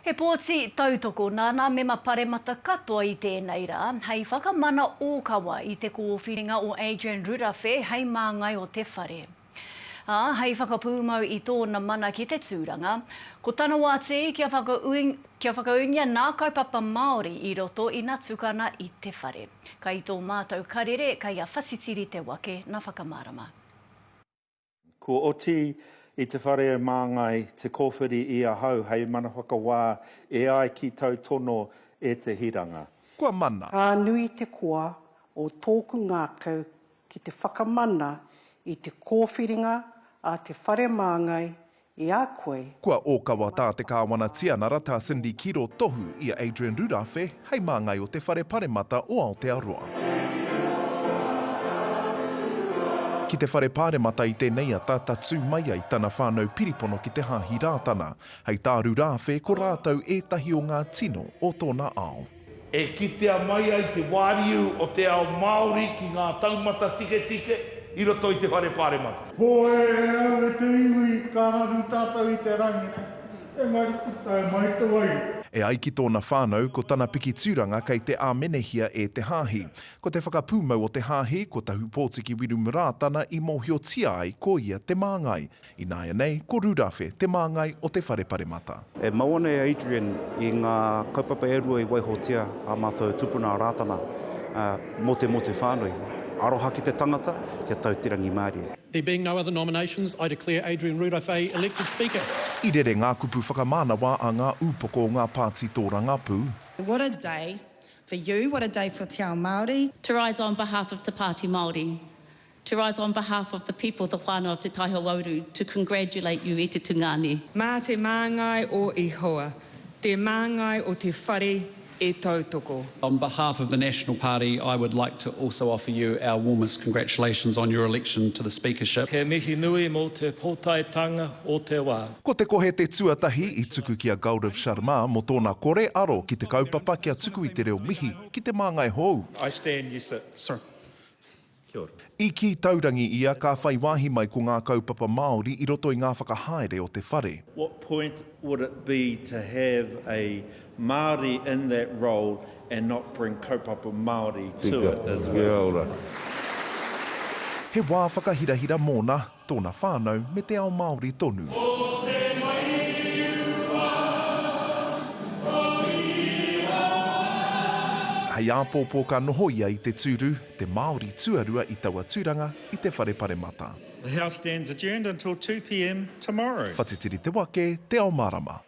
He pōti tautoko nāna me paremata katoa I tēnei rā, hei whakamana ōkawa I te kōwhiringa o Adrian Rurawhe hei māngai o te whare. Hei whakapūmau I tōna mana ki te tūranga, ko tana wāti kia whakaungia nā kaupapa Māori I roto I nā tukana I te whare. Ka I tō mātou karere, ka ia whasitiri te wake nā whakamārama. Ko oti I te whare māngai te kōwhiri I a hau hei mana whakawā e ai ki tau tono e te hiranga. Kua mana. Ka nui te koa o tōku ngākau ki te whakamana I te kōwhiringa a te whare māngai I a koe. Kua ōkawa tā te kāwana tianara tā Cindy Kiro tohu I a Adrian Rurawhe hei māngai o te whare paremata o Aotearoa. Ki te whare pāremata I tēnei a tātatū mai ai tana whānau piripono ki Te Hāhi Rātana, hei tā Rurawhe ko rātau ētahi o ngā tino o tōna ao. E kitea mai ai te wāriu o te ao Māori ki ngā taumata tike I roto I te whare pāremata. Ho e te iwi kānaru tātou I te rangi, e mai kuta e mai te wai. E ai ki tōna whānau ko tana piki tūranga kei te āmenehia e Te Hāhi. Ko te whakapūmau o Te Hāhi, ko Tahupōtiki Wiremu Rātana I mōhiotia ai ko ia te māngai. I nāia nei, ko Rurawhe te māngai o te whare paremata. E maone Adrian I ngā kaupapa e rua I waihotia a mātou tupuna Rātana mō te whānui. Aroha ki te tangata, kia tautirangi Māori. There being no other nominations, I declare Adrian Rurawhe elected Speaker. I rere ngā kupu whakamānawa a ngā upoko o ngā pāti tōranga pū. What a day for you, what a day for Te Ao Māori. To rise on behalf of Te Pāti Māori, to rise on behalf of the people, the whānau of Te Tahupōtiki, to congratulate you e te tungani. Mā te māngai o Ihoa, te māngai o te whare e tautoko. On behalf of the National Party, I would like to also offer you our warmest congratulations on your election to the speakership. He mihi nui mō te pōtaitanga o te wā. Ko te kohe te tuatahi I tuku kia Gaurav Sharma mo tōna kore aro ki te kaupapa kia tuku I te reo mihi ki te māngai hou. I stand, you sit. Sir. Kia ora. I ki taurangi ia ka whai wāhi mai ko ngā kaupapa Māori I roto I ngā whakahaere o te whare. What point would it be to have a Māori in that role and not bring kaupapa Māori to it as well? He wā whakahirahira mōna tōna whānau me te ao Māori tonu. Hei āpōpō ka noho ia I te tūru, te Māori tuarua I taua tūranga I te whare paremata. The House stands adjourned until 2 p.m. tomorrow. Whatitiri te wake, Te Ao Mārama.